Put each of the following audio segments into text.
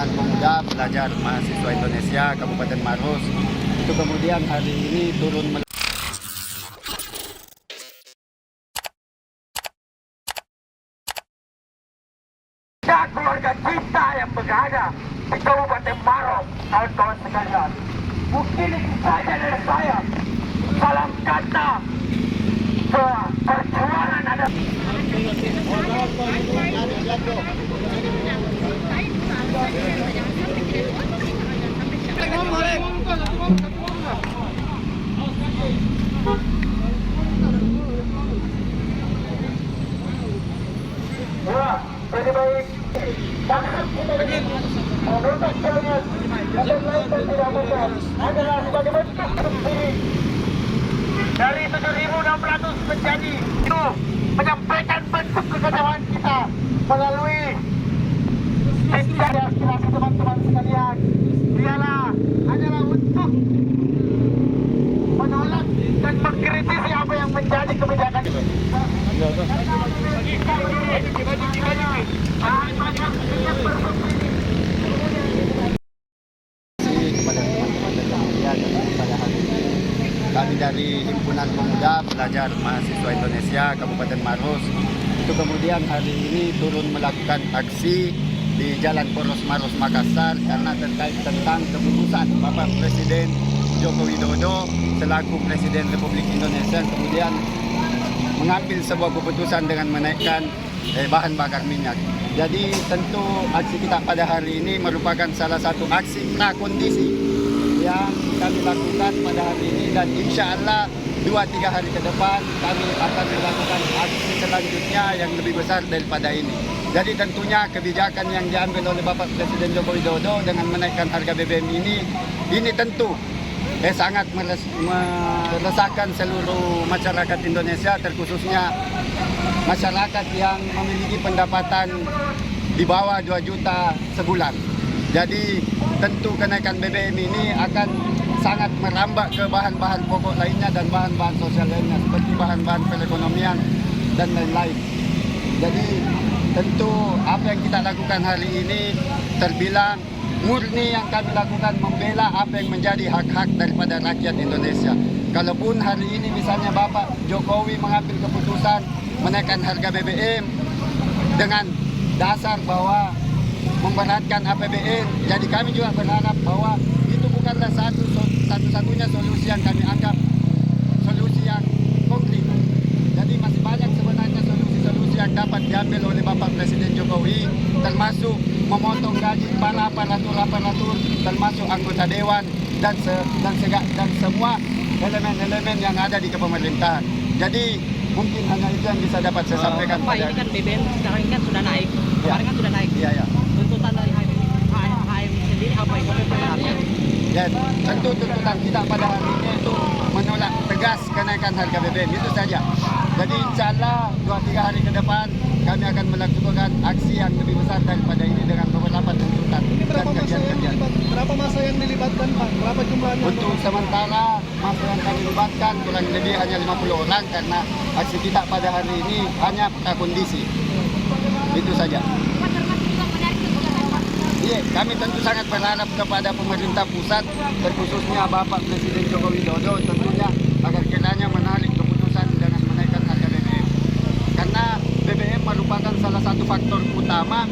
Himpunan Pemuda Pelajar Mahasiswa Indonesia Kabupaten Maros. Itu kemudian hari ini turun keluarga kita yang berada di Kabupaten Maros, kawan-kawan sekalian. Mungkin itu saja dari saya. Salam kata perjuangan ada. Ya, jadi baik. Menurut sekalian, yang lain dan tidak mudah adalah sebagai bentuk subsidi dari 7.600 menjadi itu menyampaikan bentuk kekecewaan kita melalui aspirasi teman-teman sekalian. Ialah adalah untuk menolak dan mengkritisi apa yang menjadi kebijakan itu. kepada teman-teman dan media dan pada hari ini kami dari Himpunan Pemuda Pelajar Mahasiswa Indonesia Kabupaten Maros itu kemudian hari ini turun melakukan aksi di Jalan Poros Maros Makassar karena terkait tentang keputusan Bapak Presiden Joko Widodo selaku Presiden Republik Indonesia kemudian mengambil sebuah keputusan dengan menaikkan bahan bakar minyak. Jadi tentu aksi kita pada hari ini merupakan salah satu aksi prakondisi yang kami lakukan pada hari ini dan insya Allah 2-3 hari ke depan kami akan melakukan aksi selanjutnya yang lebih besar daripada ini. Jadi tentunya kebijakan yang diambil oleh Bapak Presiden Joko Widodo dengan menaikkan harga BBM ini tentu sangat meresahkan seluruh masyarakat Indonesia, terkhususnya masyarakat yang memiliki pendapatan di bawah 2 juta sebulan. Jadi tentu kenaikan BBM ini akan sangat merambah ke bahan-bahan pokok lainnya dan bahan-bahan sosial lainnya seperti bahan-bahan perekonomian dan lain-lain. Jadi tentu apa yang kita lakukan hari ini terbilang murni yang kami lakukan membela apa yang menjadi hak-hak daripada rakyat Indonesia. Kalaupun hari ini misalnya Bapak Jokowi mengambil keputusan menaikkan harga BBM dengan dasar bahwa memberatkan APBN, jadi kami juga berharap bahwa itu bukanlah satu-satunya solusi yang kami anggap solusi yang konkret. Jadi masih banyak sebenarnya solusi-solusi yang dapat diambil oleh Bapak Presiden Jokowi, termasuk memotong gaji para aparatur, termasuk anggota dewan dan semua elemen-elemen yang ada di kepemerintahan. Jadi mungkin hanya itu yang bisa dapat saya sampaikan. Pak, ini kan BBM sekarang ini kan sudah naik. Kemarin kan sudah naik. Iya. Tuntutan dari HM sendiri apa itu sebenarnya? Dan tentu tuntutan kita pada hari ini itu menolak tegas kenaikan harga BBM itu saja. Jadi insya Allah 2-3 hari ke depan kami akan melakukan aksi yang lebih besar daripada ini dengan beberapa tuntutan dan kajian-kajian. Berapa masa yang dilibatkan Pak? Berapa jumlahnya? Untuk sementara masa yang kami libatkan kurang lebih hanya 50 orang karena aksi kita pada hari ini hanya prakondisi. Itu saja. Iya, kami tentu sangat berharap kepada pemerintah pusat, terkhususnya Bapak Presiden Joko Widodo tentunya agar kiranya menarik keputusan dengan menaikkan harga BBM. Karena BBM merupakan salah satu faktor utama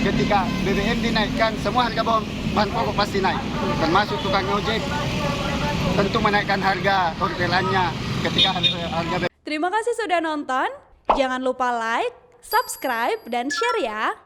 ketika BBM dinaikkan, semua harga bahan pokok pasti naik. Termasuk tukang ojek tentu menaikkan harga orderannya ketika harga BBM. Terima kasih sudah nonton. Jangan lupa like, subscribe, dan share ya.